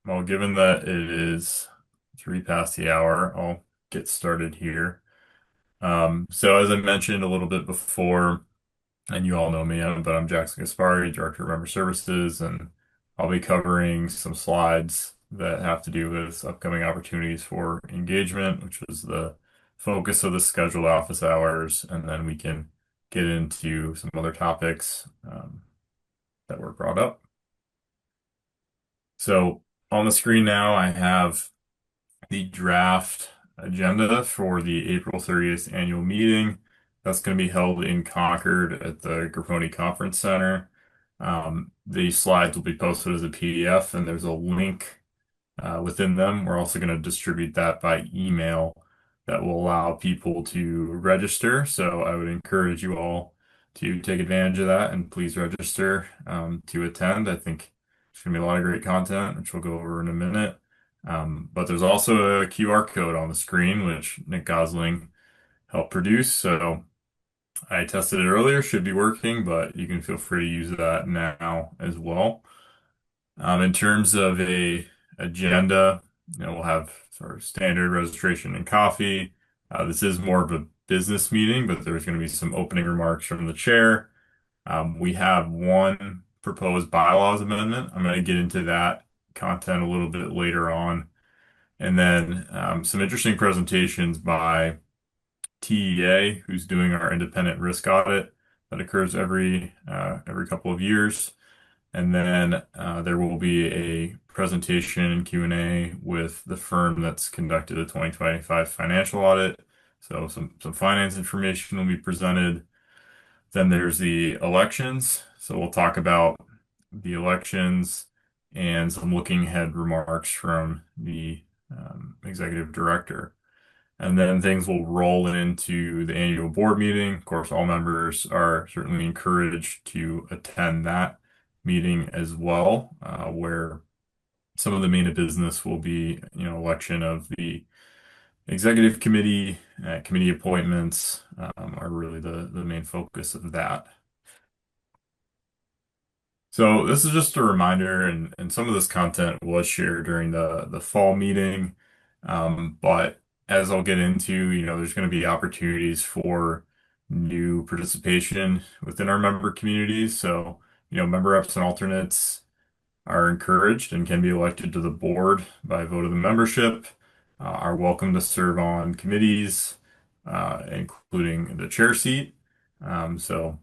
Well, given that it is three past the hour, I'll get started here. So as I mentioned a little bit before, and you all know me, but I'm Jackson Gaspari, Director of Member Services, and I'll be covering some slides that have to do with upcoming opportunities for engagement, which was the focus of the scheduled office hours, and then we can get into some other topics that were brought up. So on the screen now, I have the draft agenda for the April 30th annual meeting. That's going to be held in Concord at the Grapponi Conference Center. The slides will be posted as a PDF, and there's a link within them. We're also going to distribute that by email that will allow people to register. So I would encourage you all to take advantage of that and please register to attend. I think there's going to be a lot of great content, which we'll go over in a minute. But there's also a QR code on the screen, which Nick Gosling helped produce. So I tested it earlier, should be working, but you can feel free to use that now as well. In terms of a agenda, we'll have sort of standard registration and coffee. This is more of a business meeting, but there's going to be some opening remarks from the chair. We have one proposed bylaws amendment. I'm going to get into that content a little bit later on. And then some interesting presentations by TEA, who's doing our independent risk audit that occurs every couple of years. And then there will be a presentation and Q&A with the firm that's conducted the 2025 financial audit. So some finance information will be presented. Then there's the elections. So we'll talk about the elections and some looking ahead remarks from the executive director. And then things will roll into the annual board meeting. Of course, all members are certainly encouraged to attend that meeting as well, where some of the main business will be, election of the executive committee, committee appointments, are really the main focus of that. So this is just a reminder, and some of this content was shared during the fall meeting. But as I'll get into, there's going to be opportunities for new participation within our member communities. So, member reps and alternates are encouraged and can be elected to the board by vote of the membership, are welcome to serve on committees, including the chair seat. So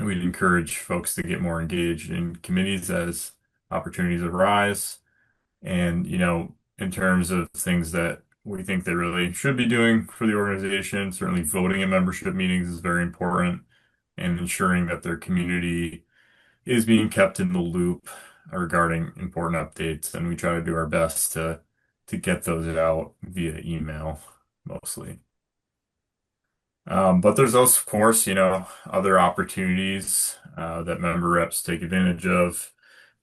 we'd encourage folks to get more engaged in committees as opportunities arise. And, in terms of things that we think they really should be doing for the organization, certainly voting in membership meetings is very important and ensuring that their community is being kept in the loop regarding important updates. And we try to do our best to get those out via email mostly. But there's also, of course, other opportunities that member reps take advantage of,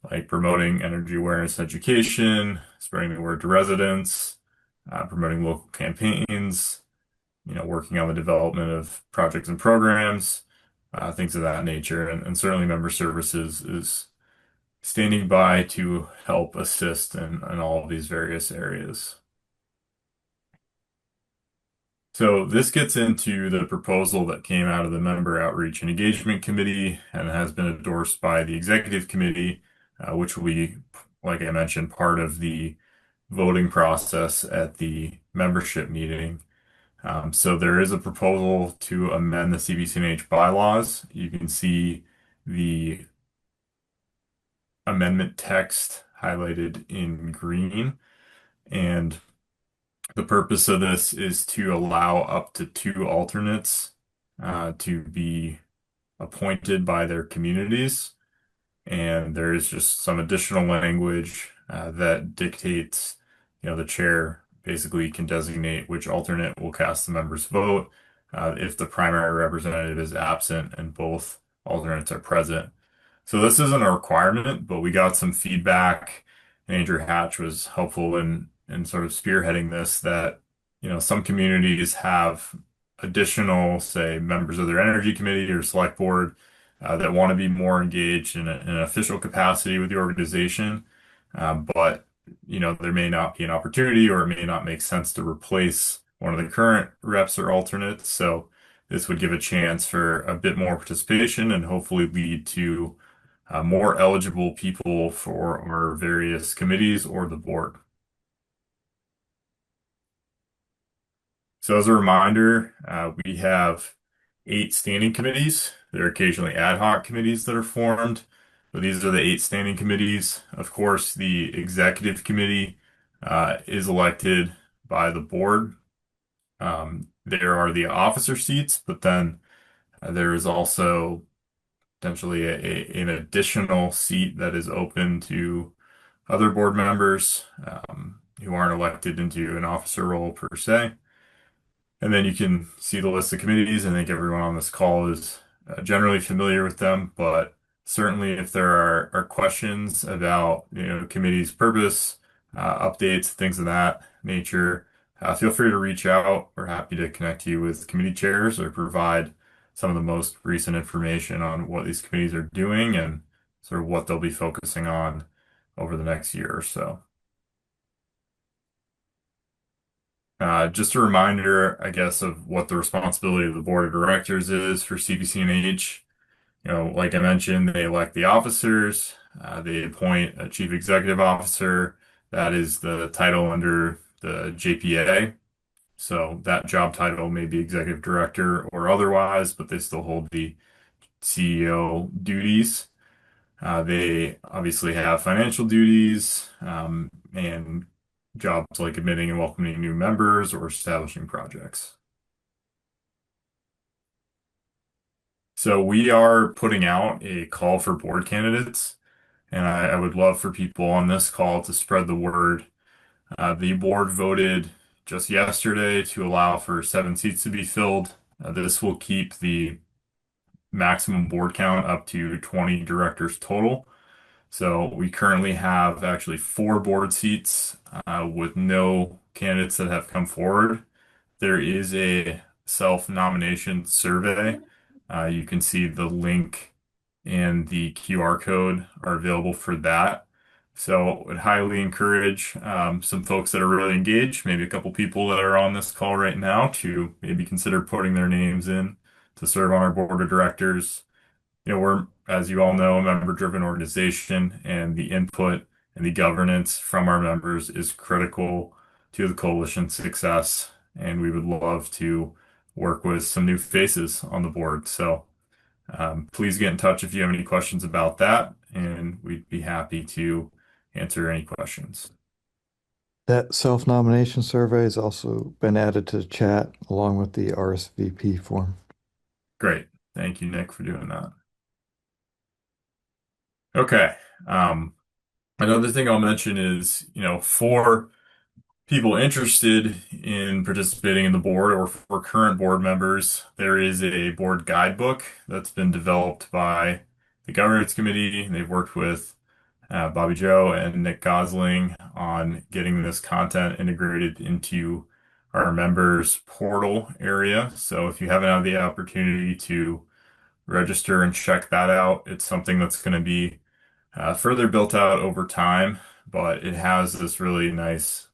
like promoting energy awareness education, spreading the word to residents, promoting local campaigns, working on the development of projects and programs, things of that nature. And certainly member services is standing by to help assist in all of these various areas. So this gets into the proposal that came out of the Member Outreach and Engagement Committee and has been endorsed by the Executive Committee, which will be, like I mentioned, part of the voting process at the membership meeting. So there is a proposal to amend the CPCNH bylaws. You can see the amendment text highlighted in green. And the purpose of this is to allow up to two alternates to be appointed by their communities. And there is just some additional language that dictates, the chair basically can designate which alternate will cast the member's vote if the primary representative is absent and both alternates are present. So this isn't a requirement, but we got some feedback, and Andrew Hatch was helpful in sort of spearheading this, that, some communities have additional, say, members of their energy committee or select board that want to be more engaged in an official capacity with the organization, but there may not be an opportunity or it may not make sense to replace one of the current reps or alternates. So this would give a chance for a bit more participation and hopefully lead to more eligible people for our various committees or the board. So as a reminder, we have 8 standing committees. There are occasionally ad hoc committees that are formed, but these are the 8 standing committees. Of course, the executive committee is elected by the board. There are the officer seats, but then there is also potentially an additional seat that is open to other board members who aren't elected into an officer role per se. And then you can see the list of committees. I think everyone on this call is generally familiar with them, but certainly if there are questions about, committee's purpose, updates, things of that nature, feel free to reach out. We're happy to connect you with committee chairs or provide some of the most recent information on what these committees are doing and sort of what they'll be focusing on over the next year or so. Just a reminder, I guess, of what the responsibility of the board of directors is for CPCNH. Like I mentioned, they elect the officers, they appoint a chief executive officer. That is the title under the JPA. So that job title may be executive director or otherwise, but they still hold the CEO duties. They obviously have financial duties, and jobs like admitting and welcoming new members or establishing projects. So we are putting out a call for board candidates, and I would love for people on this call to spread the word. The board voted just yesterday to allow for 7 seats to be filled. This will keep the maximum board count up to 20 directors total. So we currently have actually 4 board seats with no candidates that have come forward. There is a self-nomination survey. You can see the link and the QR code are available for that. So I would highly encourage some folks that are really engaged, maybe a couple people that are on this call right now, to maybe consider putting their names in to serve on our board of directors. We're, as you all know, a member-driven organization, and the input and the governance from our members is critical to the coalition's success. And we would love to work with some new faces on the board. So please get in touch if you have any questions about that, and we'd be happy to answer any questions. That self-nomination survey has also been added to the chat along with the RSVP form. Great. Thank you, Nick, for doing that. Okay. Another thing I'll mention is, for people interested in participating in the board or for current board members, there is a board guidebook that's been developed by the governance committee. They've worked with Bobby Joe and Nick Gosling on getting this content integrated into our members portal area. So if you haven't had the opportunity to register and check that out, it's something that's going to be further built out over time, but it has this really nice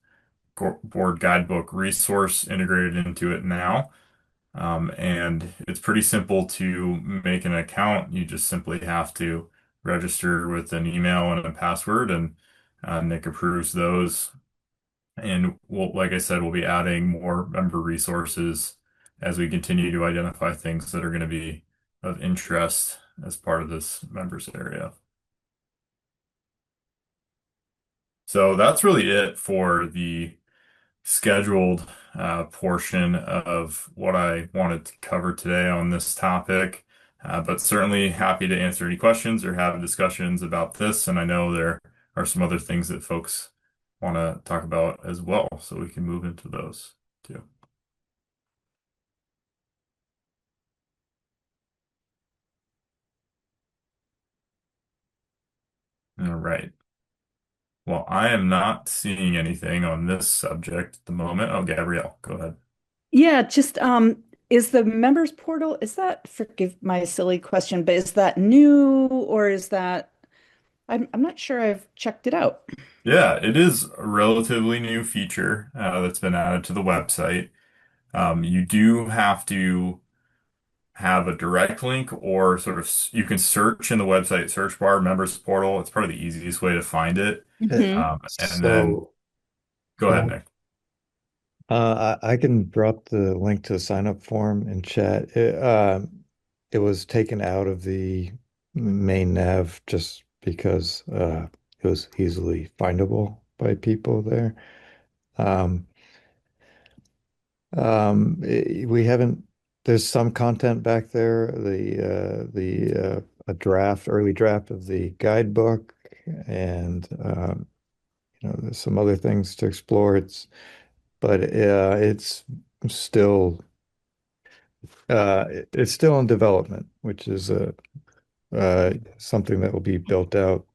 board guidebook resource integrated into it now. And it's pretty simple to make an account. You just simply have to register with an email and a password, and Nick approves those. And like I said, we'll be adding more member resources as we continue to identify things that are going to be of interest as part of this members area. So that's really it for the scheduled portion of what I wanted to cover today on this topic. But certainly happy to answer any questions or have discussions about this. And I know there are some other things that folks want to talk about as well, so we can move into those too. All right. Well, I am not seeing anything on this subject at the moment. Oh, Gabrielle, go ahead. Yeah, just is the members portal, is that, forgive my silly question, but is that new or is that I'm not sure I've checked it out. Yeah, it is a relatively new feature that's been added to the website. You do have to have a direct link or sort of you can search in the website search bar members portal. It's probably the easiest way to find it. Uh, Hmm. And then So, go go ahead, ahead. Nick. I can drop the link to the sign up form in chat. It was taken out of the main nav just because it was easily findable by people there. Um, we haven't. There's some content back there. A draft, early draft of the guidebook, and there's some other things to explore. It's still it's still in development, which is something that will be built out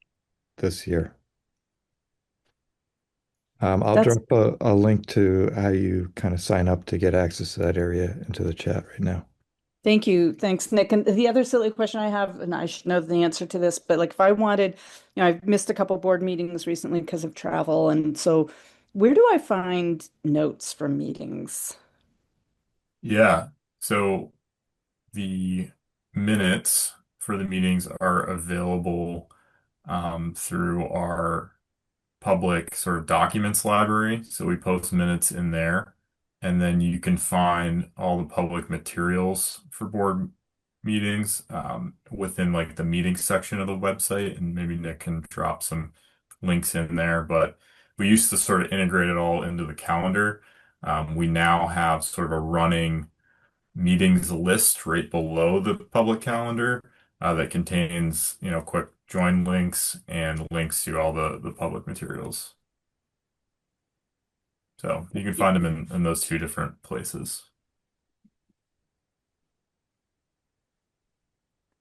this year. I'll That's drop a link to how you kind of sign up to get access to that area into the chat right now. Thank you. Thanks, Nick. And the other silly question I have, and I should know the answer to this, but like if I wanted, I've missed a couple board meetings recently because of travel. And so where do I find notes from meetings? Yeah. So the minutes for the meetings are available through our public sort of documents library. So we post minutes in there. And then you can find all the public materials for board meetings within like the meetings section of the website. And maybe Nick can drop some links in there. But we used to sort of integrate it all into the calendar. We now have sort of a running meetings list right below the public calendar that contains, quick join links and links to all the public materials. So you can find them in those two different places.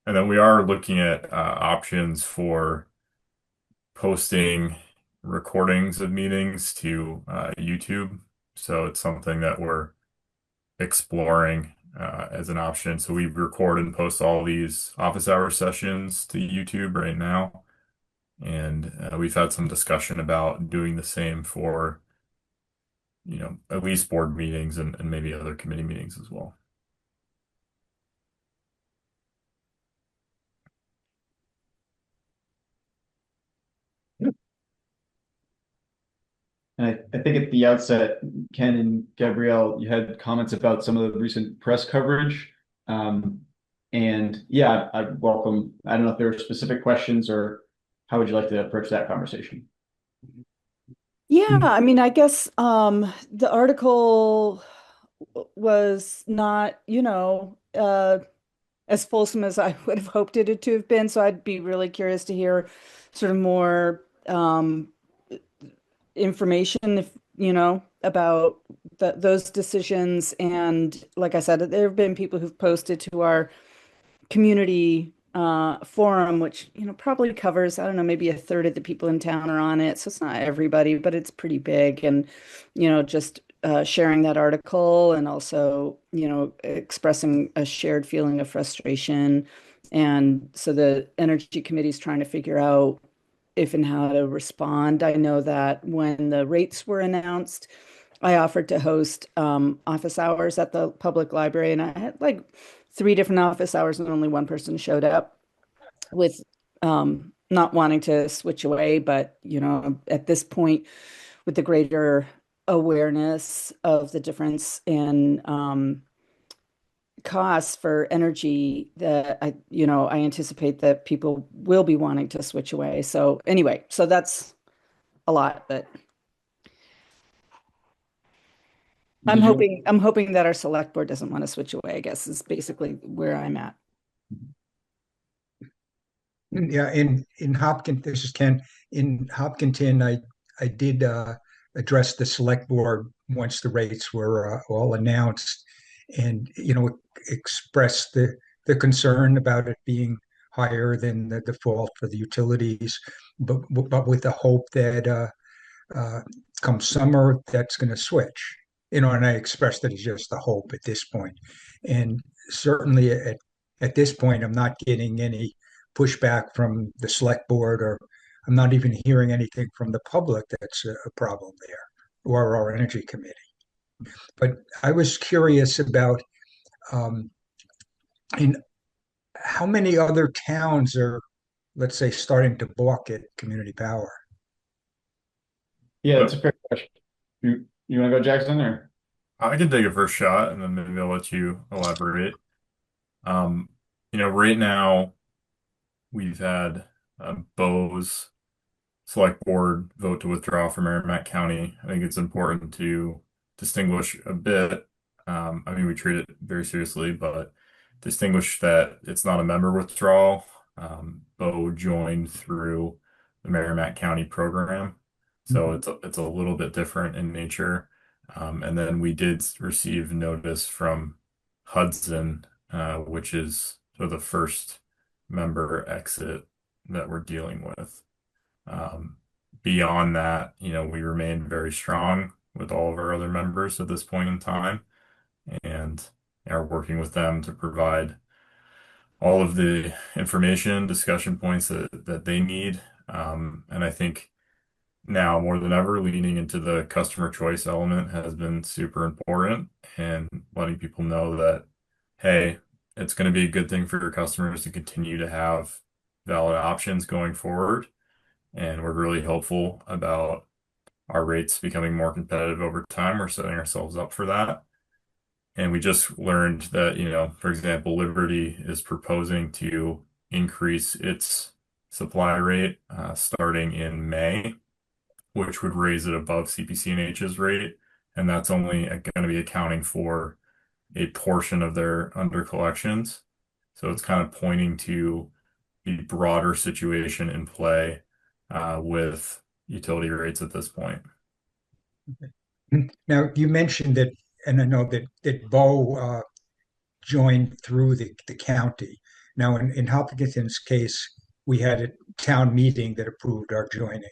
And then we are looking at options for posting recordings of meetings to YouTube. So it's something that we're exploring as an option. So we record and post all these office hour sessions to YouTube right now. And we've had some discussion about doing the same for, at least board meetings and maybe other committee meetings as well. And I think at the outset, Ken and Gabrielle, you had comments about some of the recent press coverage. And yeah, I welcome, I don't know if there are specific questions or how would you like to approach that conversation? Yeah, I mean, I guess the article was not, as fulsome as I would have hoped it to have been. So I'd be really curious to hear sort of more information if about those decisions. And like I said, there have been people who've posted to our community forum, which probably covers, I don't know, maybe a third of the people in town are on it. So it's not everybody, but it's pretty big. And just sharing that article and also expressing a shared feeling of frustration. And so the Energy Committee is trying to figure out if and how to respond. I know that when the rates were announced, I offered to host office hours at the public library, and I had like three different office hours, and only one person showed up with not wanting to switch away. But at this point, with the greater awareness of the difference in costs for energy, that I anticipate that people will be wanting to switch away. So anyway, so that's a lot, but Did you? I'm hoping that our select board doesn't want to switch away, I guess is basically where I'm at. Yeah, in Hopkins, this is Ken. In Hopkinton, I did address the select board once the rates were all announced, and expressed the concern about it being higher than the default for the utilities, but with the hope that uh, come summer that's going to switch. And I expressed that as just a hope at this point, and certainly at this point, I'm not getting any pushback from the select board or I'm not even hearing anything from the public that's a problem there, or our energy committee. But I was curious about um, in how many other towns are, let's say, starting to balk at community power. Yeah, Uh, it's a fair question. You want to go, Jackson, or? I can take a first shot and then maybe I'll let you elaborate. Um, right now we've had Bo's select board vote to withdraw from Merrimack County. I think it's important to distinguish a bit. I mean, we treat it very seriously, but distinguish that it's not a member withdrawal. Bo joined through the Merrimack County program, so Mhm. it's a little bit different in nature. And then we did receive notice from Hudson, which is sort of the first member exit that we're dealing with. Um, Beyond that, we remain very strong with all of our other members at this point in time and are working with them to provide all of the information, discussion points that they need. And I think now more than ever, leaning into the customer choice element has been super important and letting people know that, hey, it's going to be a good thing for your customers to continue to have valid options going forward. And we're really hopeful about our rates becoming more competitive over time. We're setting ourselves up for that. And we just learned that, for example, Liberty is proposing to increase its supply rate starting in May, which would raise it above CPCNH's rate. And that's only going to be accounting for a portion of their under collections. So it's kind of pointing to the broader situation in play with utility rates at this point. Now, you mentioned that, and I know that Bo joined through the county. Now, in Hopkinton's case, we had a town meeting that approved our joining.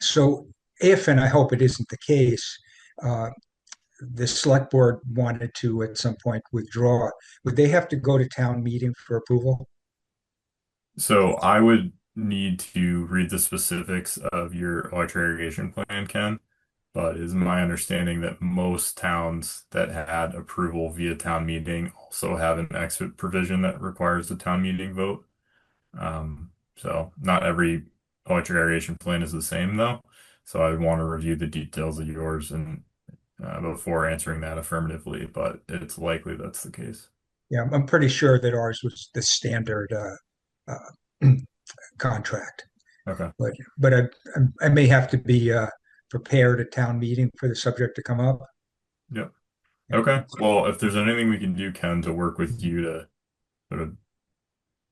So if, and I hope it isn't the case, uh, the select board wanted to at some point withdraw, would they have to go to town meeting for approval? So I would need to read the specifics of your electric irrigation plan, Ken, but it is my understanding that most towns that had approval via town meeting also have an exit provision that requires the town meeting vote. So not every electric irrigation plan is the same though. So I would want to review the details of yours and before answering that affirmatively, but it's likely that's the case. Yeah, I'm pretty sure that ours was the standard contract, Okay. but I may have to be prepared at town meeting for the subject to come up. Yep. Yeah. Okay. Well, if there's anything we can do, Ken, to work with you to sort of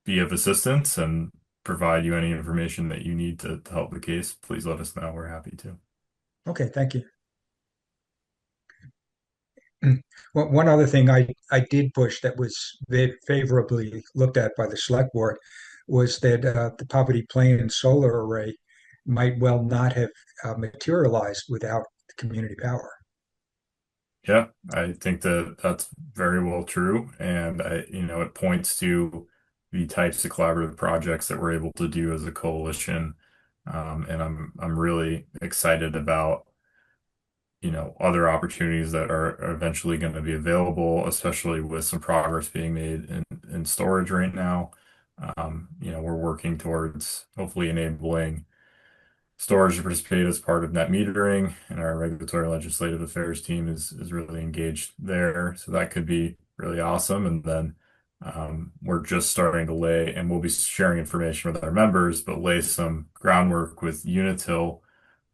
be of assistance and provide you any information that you need to help the case, please let us know. We're happy to. Okay, thank you. Well, one other thing I did push that was favorably looked at by the select board was that the Poverty Plain solar array might well not have materialized without the community power. Yeah, I think that that's very well true. And it points to the types of collaborative projects that we're able to do as a coalition. And I'm really excited about other opportunities that are eventually going to be available, especially with some progress being made in storage right now. We're working towards hopefully enabling storage to participate as part of net metering, and our regulatory legislative affairs team is really engaged there. So that could be really awesome. And then we're just starting to lay, and we'll be sharing information with our members, but lay some groundwork with Unitil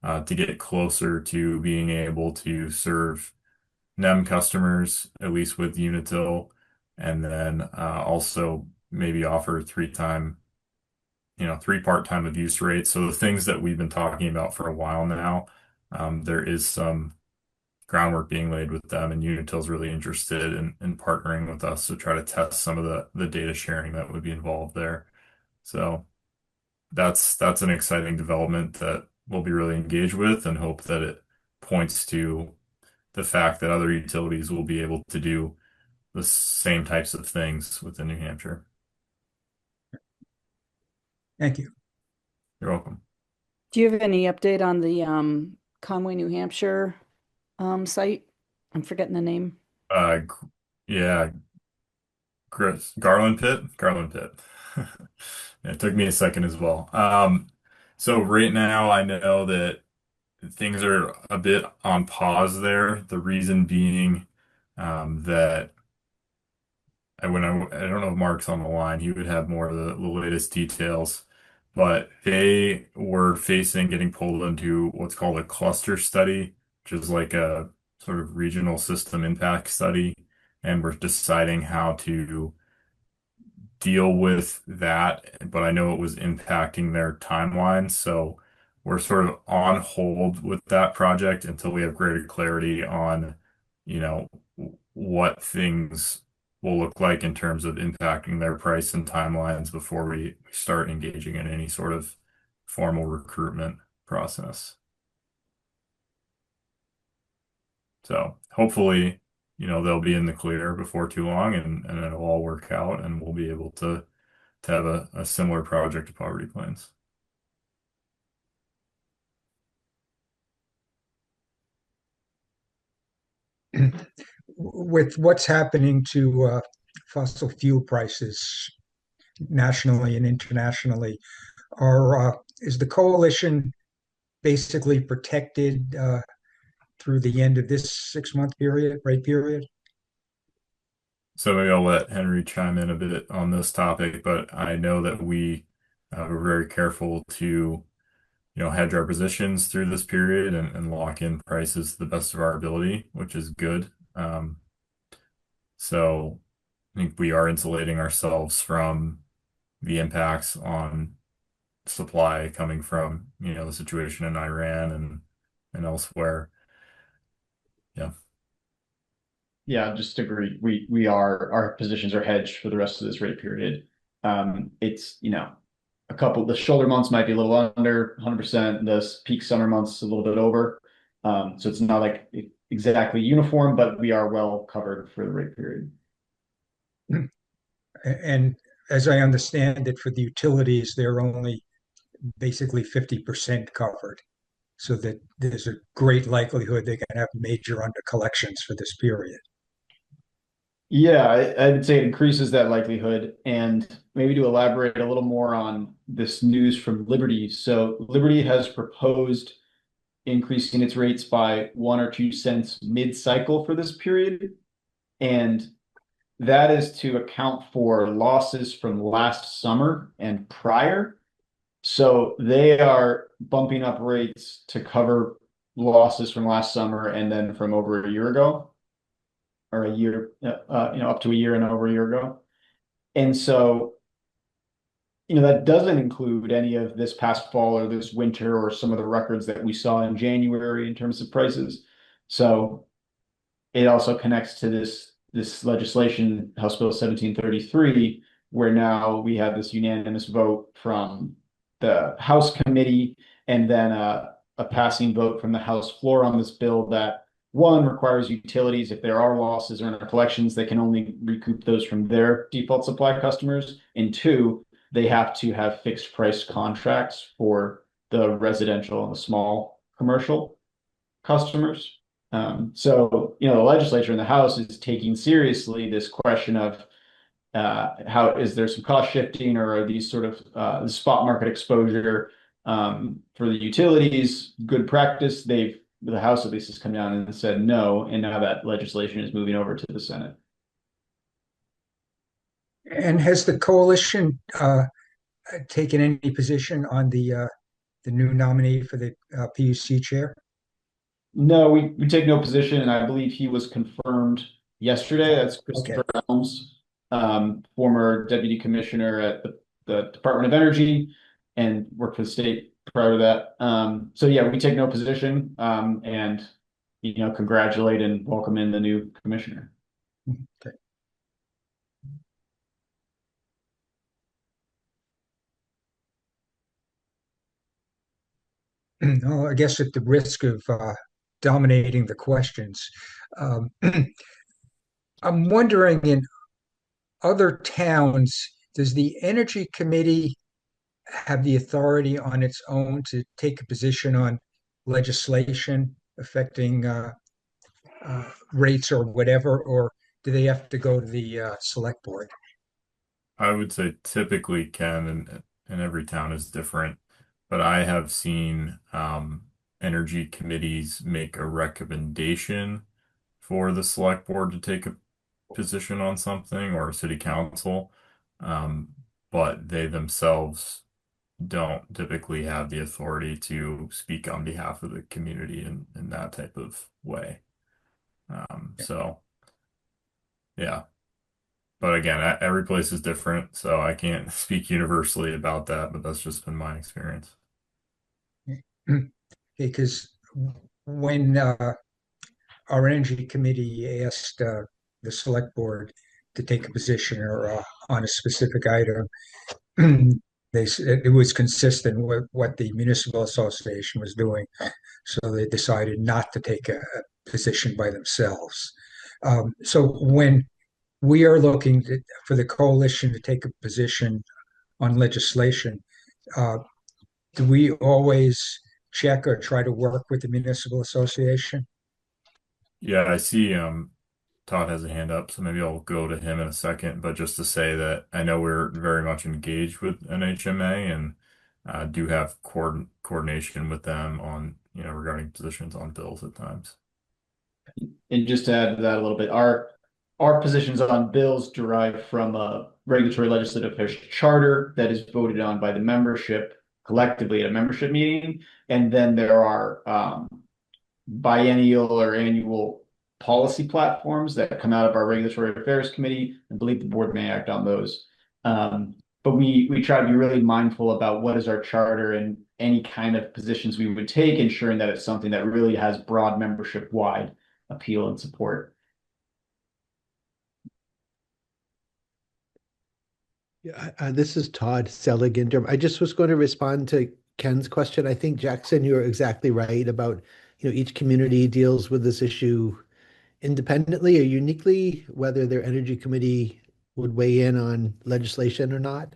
to get closer to being able to serve NEM customers, at least with Unitil, and then also maybe offer three part-time of use rates. So the things that we've been talking about for a while now, there is some groundwork being laid with them, and Unitil's really interested in partnering with us to try to test some of the data sharing that would be involved there. So that's an exciting development that we'll be really engaged with and hope that it points to the fact that other utilities will be able to do the same types of things within New Hampshire. Thank you. You're welcome. Do you have any update on the Conway, New Hampshire site? I'm forgetting the name. Yeah, Chris, Garland Pit, Garland Pit. It took me a second as well. So right now I know that things are a bit on pause there. The reason being that I don't know if Mark's on the line, he would have more of the latest details, but they were facing getting pulled into what's called a cluster study, which is like a sort of regional system impact study, and we're deciding how to deal with that, but I know it was impacting their timeline. So we're sort of on hold with that project until we have greater clarity on, you know, what things will look like in terms of impacting their price and timelines before we start engaging in any sort of formal recruitment process. So hopefully, they'll be in the clear before too long and it'll all work out and we'll be able to have a similar project to Poverty Plains. With what's happening to fossil fuel prices nationally and internationally, is the coalition basically protected through the end of this 6 month period, rate period? So maybe I'll let Henry chime in a bit on this topic, but I know that we were very careful to, hedge our positions through this period and lock in prices to the best of our ability, which is good. So I think we are insulating ourselves from the impacts on supply coming from, the situation in Iran and elsewhere. Yeah. Yeah, just agree. Our positions are hedged for the rest of this rate period. It's, the shoulder months might be a little under 100%, the peak summer months a little bit over. So it's not like exactly uniform, but we are well covered for the rate period. And as I understand it, for the utilities, they're only basically 50% covered, so that there's a great likelihood they're going to have major under collections for this period. Yeah, I would say it increases that likelihood. And maybe to elaborate a little more on this news from Liberty. So Liberty has proposed increasing its rates by 1 or 2 cents mid-cycle for this period. And that is to account for losses from last summer and prior. So they are bumping up rates to cover losses from last summer and then from over a year ago, or a year, up to a year and over a year ago. And so, that doesn't include any of this past fall or this winter or some of the records that we saw in January in terms of prices. So it also connects to this legislation, House Bill 1733, where now we have this unanimous vote from the House committee and then a passing vote from the House floor on this bill that one requires utilities, if there are losses or under collections, they can only recoup those from their default supply customers. And two, they have to have fixed price contracts for the residential and the small commercial customers. So, the legislature in the House is taking seriously this question of how is there some cost shifting or are these sort of the spot market exposure for the utilities good practice? The House at least has come down and said no, and now that legislation is moving over to the Senate. And has the coalition taken any position on the new nominee for the PUC chair? No, we take no position, and I believe he was confirmed yesterday. That's Christopher Helms, former deputy commissioner at the Department of Energy and worked for the state prior to that. So yeah, we take no position, and congratulate and welcome in the new commissioner. Okay. Oh, I guess at the risk of dominating the questions, I'm wondering, in other towns, does the Energy Committee have the authority on its own to take a position on legislation affecting rates or whatever, or do they have to go to the select board? I would say typically can, and every town is different, but I have seen energy committees make a recommendation for the select board to take a position on something or city council, um, but they themselves don't typically have the authority to speak on behalf of the community in that type of way. So yeah, but again, every place is different, so I can't speak universally about that, but that's just been my experience. Because when our energy committee asked the select board to take a position or on a specific item, it was consistent with what the municipal association was doing, so they decided not to take a position by themselves. So when we are looking for the coalition to take a position on legislation, uh, do we always check or try to work with the municipal association? Yeah, I see Todd has a hand up, so maybe I'll go to him in a second, but just to say that I know we're very much engaged with NHMA and do have coordination with them on, regarding positions on bills at times. And just to add to that a little bit, our positions on bills derive from a regulatory legislative affairs charter that is voted on by the membership collectively at a membership meeting. And then there are biennial or annual policy platforms that come out of our regulatory affairs committee. I believe the board may act on those. But we try to be really mindful about what is our charter and any kind of positions we would take, ensuring that it's something that really has broad membership wide appeal and support. Yeah, this is Todd Seligan. I just was going to respond to Ken's question. I think Jackson, you're exactly right about, each community deals with this issue independently or uniquely, whether their energy committee would weigh in on legislation or not.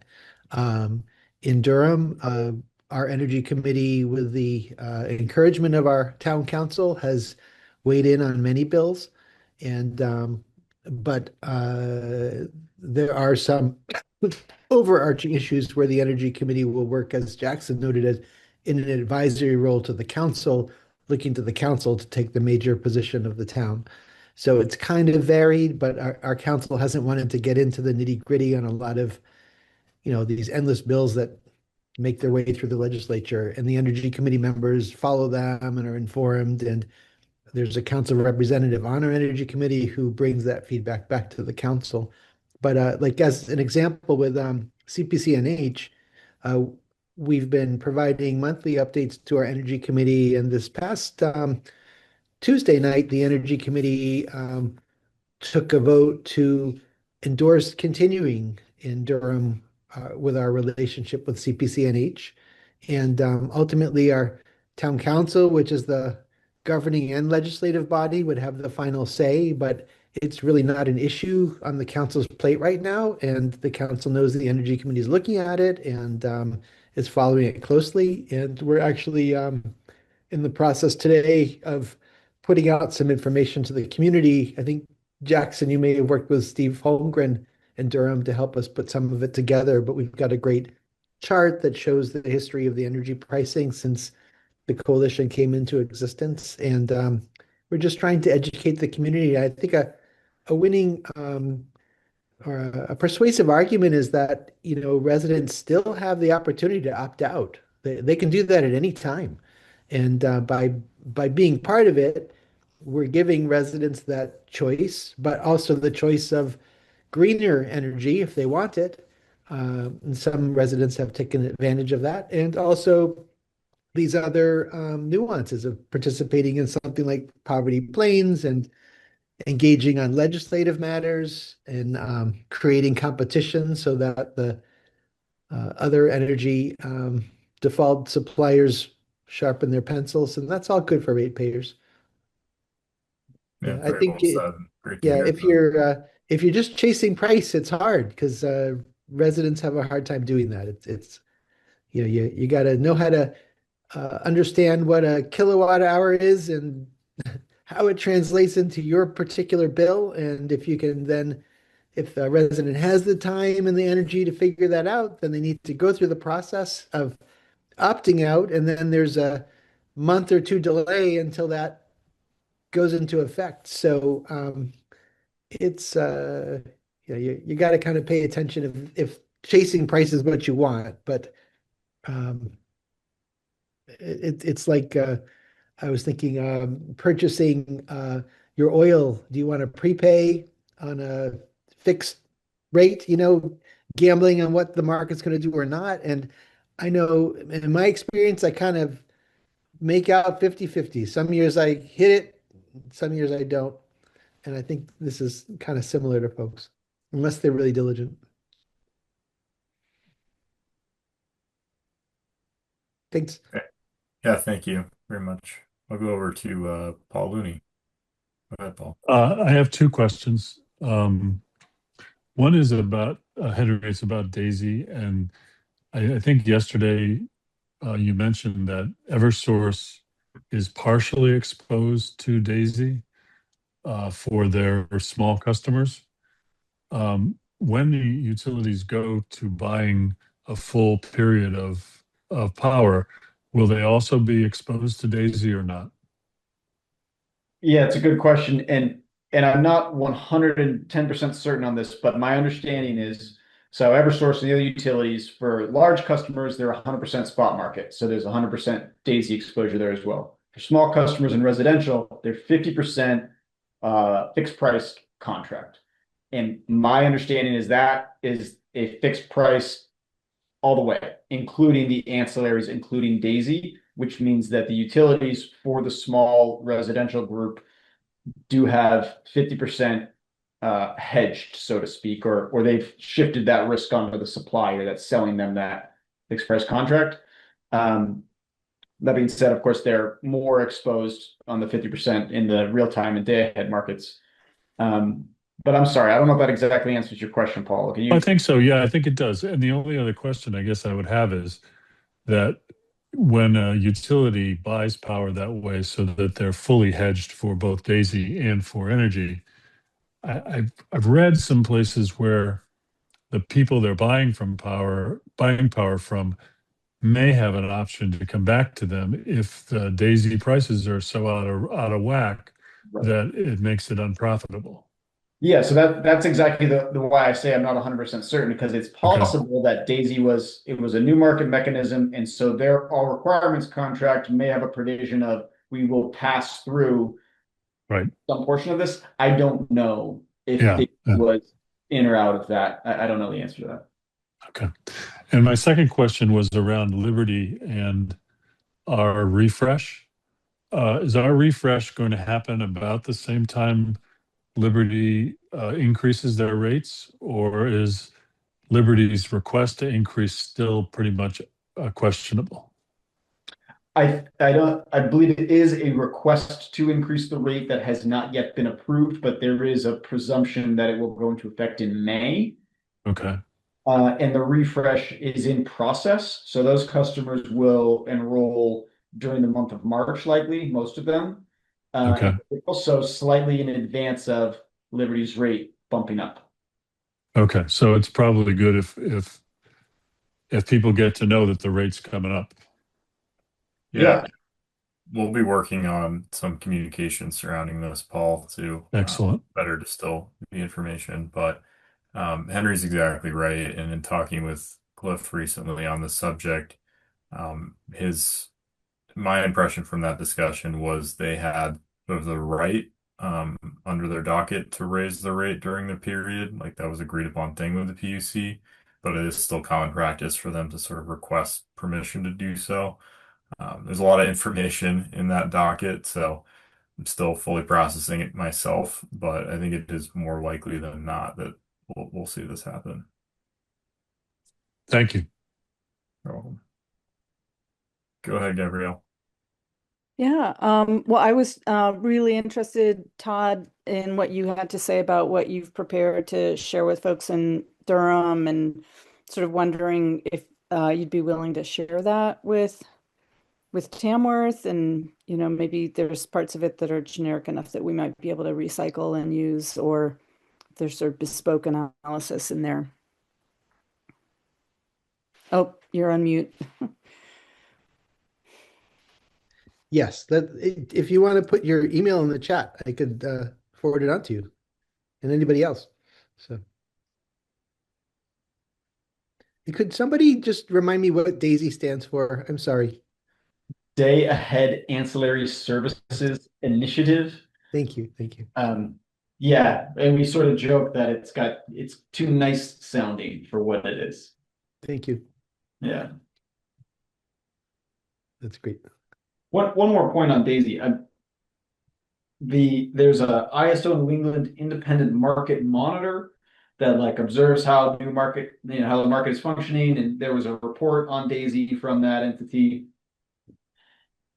Um, in Durham, our energy committee, with the encouragement of our town council, has weighed in on many bills, and but there are some overarching issues where the Energy Committee will work, as Jackson noted, as in an advisory role to the council, looking to the council to take the major position of the town. So it's kind of varied, but our council hasn't wanted to get into the nitty-gritty on a lot of, these endless bills that make their way through the legislature. And the Energy Committee members follow them and are informed. And there's a council representative on our Energy Committee who brings that feedback back to the council. But like as an example with CPCNH, uh, we've been providing monthly updates to our Energy Committee. And this past Tuesday night, the Energy Committee took a vote to endorse continuing in Durham with our relationship with CPCNH. And ultimately, our town council, which is the governing and legislative body, would have the final say, but it's really not an issue on the council's plate right now. And the council knows the Energy Committee is looking at it and is following it closely. And we're actually in the process today of putting out some information to the community. I think, Jackson, you may have worked with Steve Holmgren in Durham to help us put some of it together, but we've got a great chart that shows the history of the energy pricing since the coalition came into existence. And we're just trying to educate the community. I think a winning or a persuasive argument is that, residents still have the opportunity to opt out. They can do that at any time. And by being part of it, we're giving residents that choice, but also the choice of greener energy if they want it. And some residents have taken advantage of that. And also these other nuances of participating in something like Poverty Plains and engaging on legislative matters and creating competition so that the other energy default suppliers sharpen their pencils. And that's all good for ratepayers. Yeah, Yeah, I very think well said. Great to yeah, hear that. if you're just chasing price, it's hard because residents have a hard time doing that. It's You got to know how to understand what a kilowatt hour is and how it translates into your particular bill. And if you can then, if the resident has the time and the energy to figure that out, then they need to go through the process of opting out. And then there's a month or two delay until that goes into effect. So it's you got to kind of pay attention if chasing price is what you want, but um, it's like I was thinking purchasing your oil. Do you want to prepay on a fixed rate? Gambling on what the market's going to do or not. And I know in my experience, I kind of make out 50-50. Some years I hit it, some years I don't. And I think this is kind of similar to folks, unless they're really diligent. Thanks. Okay. Yeah, thank you very much. I'll go over to Paul Looney. Go ahead, Paul. I have two questions. One is about Henry. It's about Daisy, and I think yesterday you mentioned that EverSource is partially exposed to Daisy for their small customers. When the utilities go to buying a full period of power, will they also be exposed to Daisy or not? Yeah, it's a good question, and I'm not 110% certain on this, but my understanding is so EverSource and the other utilities for large customers, they're 100% spot market, so there's 100% Daisy exposure there as well. For small customers and residential, they're 50% fixed price contract, and my understanding is that is a fixed price all the way, including the ancillaries, including Daisy, which means that the utilities for the small residential group do have 50% hedged, so to speak, or they've shifted that risk onto the supplier that's selling them that fixed price contract. That being said, of course, they're more exposed on the 50% in the real time and day ahead markets. But I'm sorry, I don't know if that exactly answers your question, Paul. Can you? I think so. Yeah, I think it does. And the only other question I guess I would have is that when a utility buys power that way so that they're fully hedged for both Daisy and for energy, I've read some places where the people they're buying power from may have an option to come back to them if the Daisy prices are so out of whack that it makes it unprofitable. Yeah, so that's exactly the why I say I'm not 100% certain, because it's possible that Daisy was a new market mechanism, and so their all requirements contract may have a provision of we will pass through some portion of this. I don't know if it was in or out of that. I don't know the answer to that. Okay. And my second question was around Liberty and our refresh. Is our refresh going to happen about the same time Liberty increases their rates, or is Liberty's request to increase still pretty much questionable? I believe it is a request to increase the rate that has not yet been approved, but there is a presumption that it will go into effect in May. Okay. And the refresh is in process, so those customers will enroll during the month of March, likely, most of them. Okay. Also slightly in advance of Liberty's rate bumping up. Okay, so it's probably good if people get to know that the rate's coming up. Yeah. We'll be working on some communication surrounding this, Paul, to Excellent. Better distill the information. But Henry's exactly right. And in talking with Cliff recently on the subject, my impression from that discussion was they had sort of the right under their docket to raise the rate during the period. Like that was agreed upon thing with the PUC, but it is still common practice for them to sort of request permission to do so. There's a lot of information in that docket, so I'm still fully processing it myself, but I think it is more likely than not that we'll see this happen. Thank you. You're welcome. Go ahead, Gabrielle. Yeah, well, I was really interested, Todd, in what you had to say about what you've prepared to share with folks in Durham, and sort of wondering if you'd be willing to share that with Tamworth, and maybe there's parts of it that are generic enough that we might be able to recycle and use, or there's sort of bespoke analysis in there. Oh, you're on mute. Yes, if you want to put your email in the chat, I could forward it on to you and anybody else. So, could somebody just remind me what DAISY stands for? I'm sorry. Day Ahead Ancillary Services Initiative. Thank you. Thank you. Yeah, and we sort of joke that it's too nice sounding for what it is. Thank you. Yeah. That's great. One more point on Daisy. There's a ISO New England independent market monitor that like observes how new market, how the market is functioning, and there was a report on Daisy from that entity.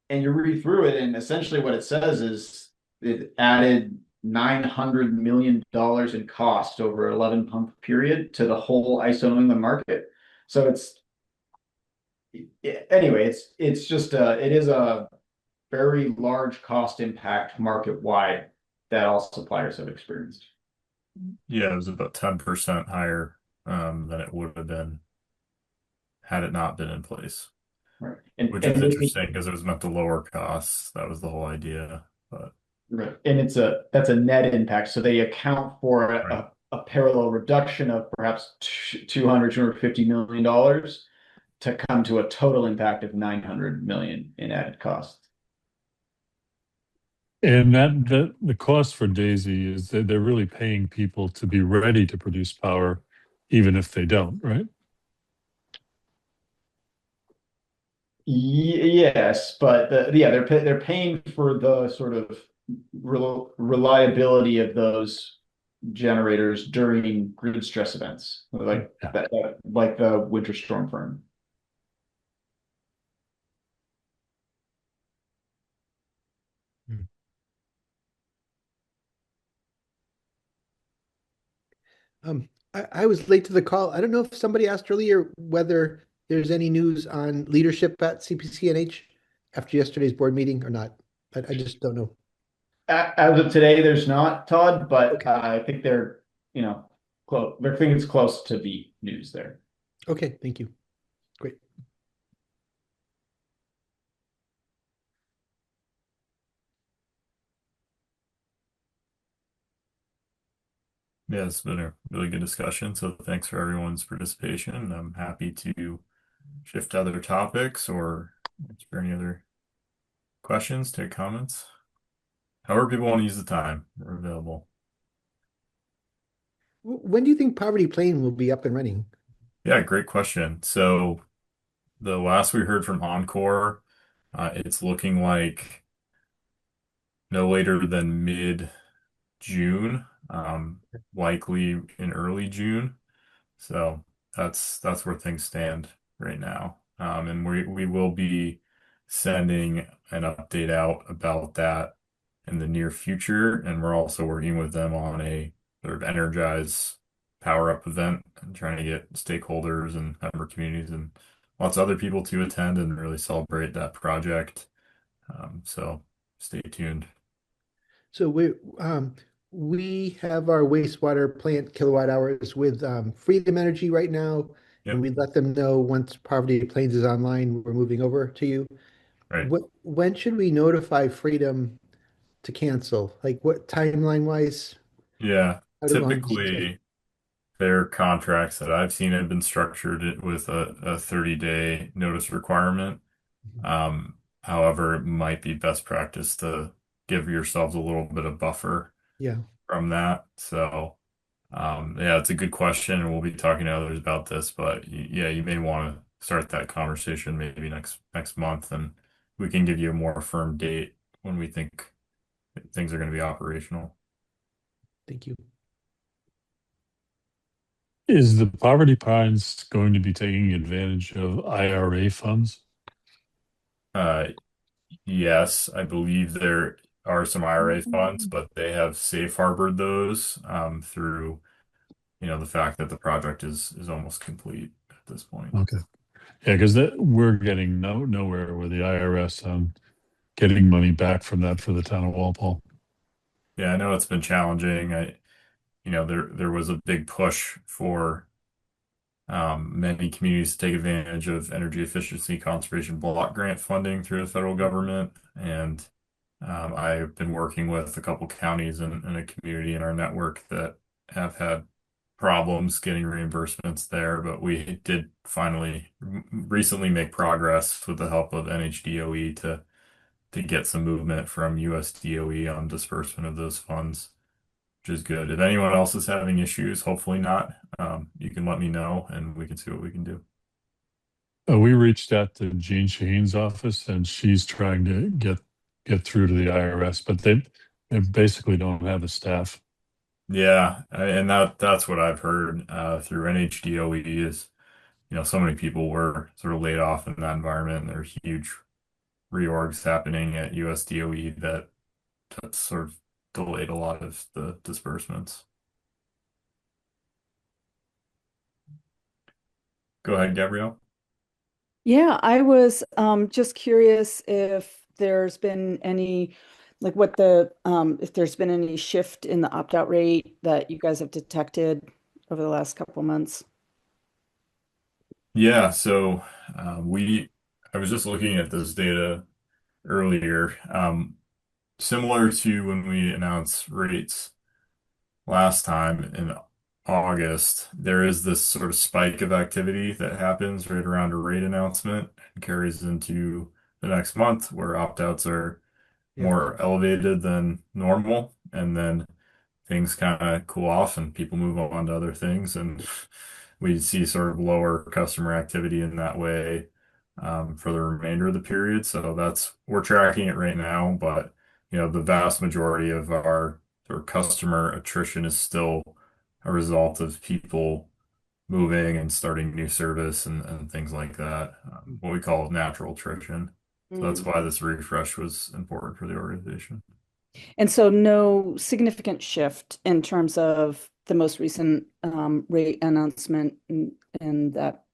And you read through it, and essentially what it says is it added $900 million in cost over 11-month period to the whole ISO New England market. So it's just it is a very large cost impact market wide that all suppliers have experienced. Yeah, it was about 10% higher than it would have been had it not been in place, Right. which is interesting because it was meant to lower costs. That was the whole idea. But right. And that's a net impact. So they account for right. a parallel reduction of perhaps $250 million to come to a total impact of 900 million in added costs. And that the cost for Daisy is that they're really paying people to be ready to produce power, even if they don't, right? Yes, but they're paying for the sort of reliability of those generators during grid stress events, like Yeah. like the winter storm firm. I was late to the call. I don't know if somebody asked earlier whether there's any news on leadership at CPCNH after yesterday's board meeting or not. I just don't know. As of today, there's not, Todd, but Okay. I think they're, close. They're thinking it's close to be news there. Okay, thank you. Great. Yeah, it's been a really good discussion. So thanks for everyone's participation. I'm happy to shift to other topics or is there any other questions, take comments. However people want to use the time, we're available. When do you think Poverty Plain will be up and running? Yeah, great question. So the last we heard from Encore, it's looking like no later than mid-June, likely in early June. So that's where things stand right now. And we will be sending an update out about that in the near future. And we're also working with them on a sort of energize power up event and trying to get stakeholders and member communities and lots of other people to attend and really celebrate that project. So stay tuned. So we have our wastewater plant kilowatt hours with Freedom Energy right now, and Yep. we let them know once Poverty Plains is online, we're moving over to you. Right. When should we notify Freedom to cancel? Like what timeline wise? Yeah. How do I understand? Typically, their contracts that I've seen have been structured with a 30-day notice requirement. However, it might be best practice to give yourselves a little bit of buffer Yeah. from that. So, yeah, it's a good question, and we'll be talking to others about this. But yeah, you may want to start that conversation maybe next month, and we can give you a more firm date when we think things are going to be operational. Thank you. Is the Poverty Pines going to be taking advantage of IRA funds? Yes, I believe there are some IRA funds, but they have safe harbored those through, the fact that the project is almost complete at this point. Okay. Yeah, because we're getting nowhere with the IRS on getting money back from that for the town of Walpole. Yeah, I know it's been challenging. There was a big push for many communities to take advantage of energy efficiency conservation block grant funding through the federal government. And I've been working with a couple counties and a community in our network that have had problems getting reimbursements there, but we did finally recently make progress with the help of NHDOE to get some movement from USDOE on disbursement of those funds, which is good. If anyone else is having issues, hopefully not, you can let me know and we can see what we can do. We reached out to Jean Shaheen's office, and she's trying to get through to the IRS, but they basically don't have the staff. Yeah, and that's what I've heard through NHDOE is, so many people were sort of laid off in that environment. And there's huge reorgs happening at USDOE that sort of delayed a lot of the disbursements. Go ahead, Gabrielle. Yeah, I was just curious if there's been any, like what if there's been any shift in the opt-out rate that you guys have detected over the last couple of months. Yeah, so I was just looking at this data earlier. Similar to when we announced rates last time in August, there is this sort of spike of activity that happens right around a rate announcement and carries into the next month where opt-outs are Yeah. more elevated than normal. And then things kind of cool off and people move on to other things. And we see sort of lower customer activity in that way for the remainder of the period. So we're tracking it right now, but the vast majority of our sort of customer attrition is still a result of people moving and starting new service and things like that, what we call natural attrition. So that's Mm. why this refresh was important for the organization. And so no significant shift in terms of the most recent rate announcement and that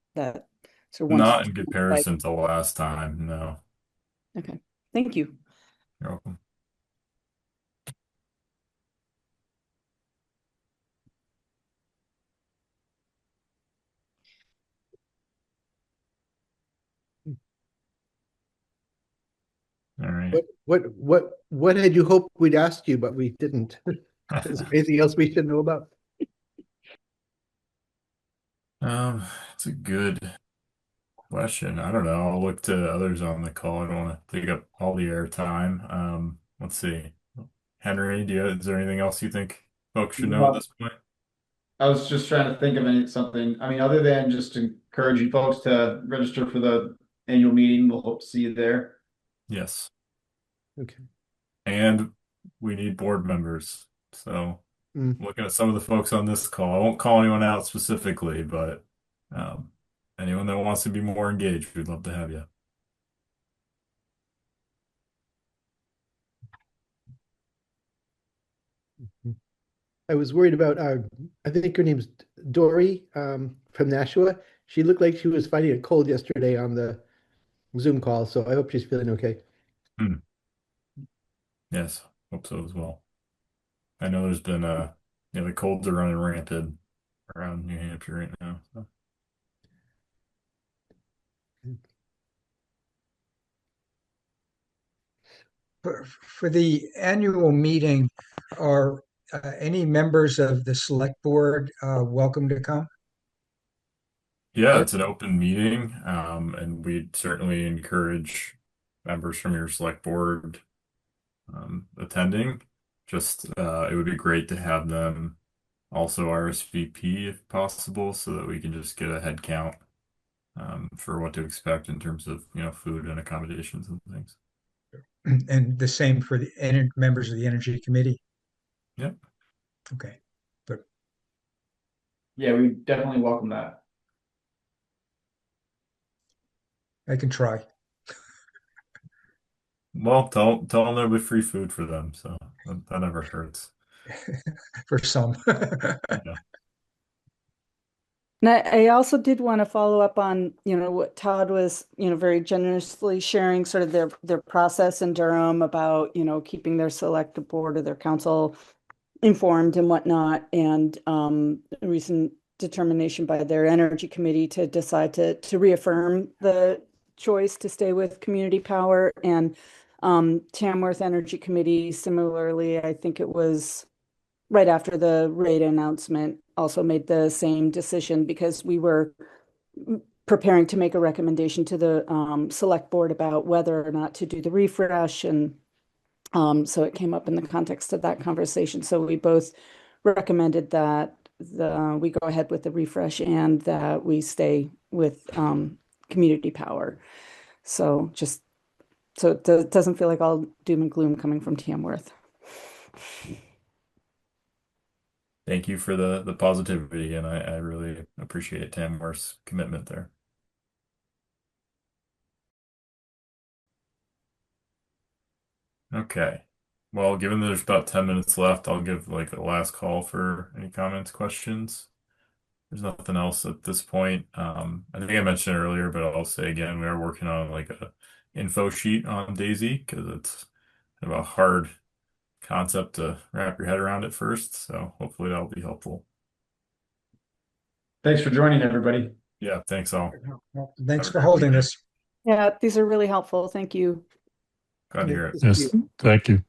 sort of one to Not two in month cycle. comparison to last time, no. Okay, thank you. You're welcome. All right. What had you hoped we'd ask you, but we didn't? Is there anything else we should know about? It's a good question. I don't know. I'll look to others on the call. I don't want to take up all the airtime. Let's see. Henry, is there anything else you think folks should know at Well, this point? I was just trying to think of something, I mean, other than just encouraging folks to register for the annual meeting, we'll hope to see you there. Yes. Okay. And we need board members. So Mm. looking at some of the folks on this call, I won't call anyone out specifically, but um, anyone that wants to be more engaged, we'd love to have you. I was worried about I think her name's Dory from Nashua. She looked like she was fighting a cold yesterday on the Zoom call, so I hope she's feeling okay. Hmm. Yes, hope so as well. I know there's been the colds are running rampant around New Hampshire right now. So. For the annual meeting, are any members of the select board welcome to come? Yeah, it's an open meeting, and we'd certainly encourage members from your select board attending. Just it would be great to have them also RSVP if possible, so that we can just get a head count for what to expect in terms of food and accommodations and things. And the same for the members of the Energy Committee? Yep. Okay, but Yeah, we definitely welcome that. I can try. Well, tell them there'll be free food for them, so that never hurts. For some. Yeah. And I also did want to follow up on, what Todd was, very generously sharing sort of their process in Durham about, keeping their select board or their council informed and whatnot, and a recent determination by their energy committee to decide to reaffirm the choice to stay with community power. And Tamworth Energy Committee, similarly, I think it was right after the rate announcement, also made the same decision because we were preparing to make a recommendation to the select board about whether or not to do the refresh. And so it came up in the context of that conversation. So we both recommended that we go ahead with the refresh and that we stay with community power. So just so it doesn't feel like all doom and gloom coming from Tamworth. Thank you for the positivity, and I really appreciate Tamworth's commitment there. Okay. Well, given that there's about 10 minutes left, I'll give like a last call for any comments, questions. There's nothing else at this point. I think I mentioned it earlier, but I'll say again, we are working on like a info sheet on Daisy because it's kind of a hard concept to wrap your head around at first. So hopefully that'll be helpful. Thanks for joining, everybody. Yeah, thanks all. Thanks Have a for great holding weekend. this. Yeah, these are really helpful. Thank you. Glad to hear it. Yes, thank you.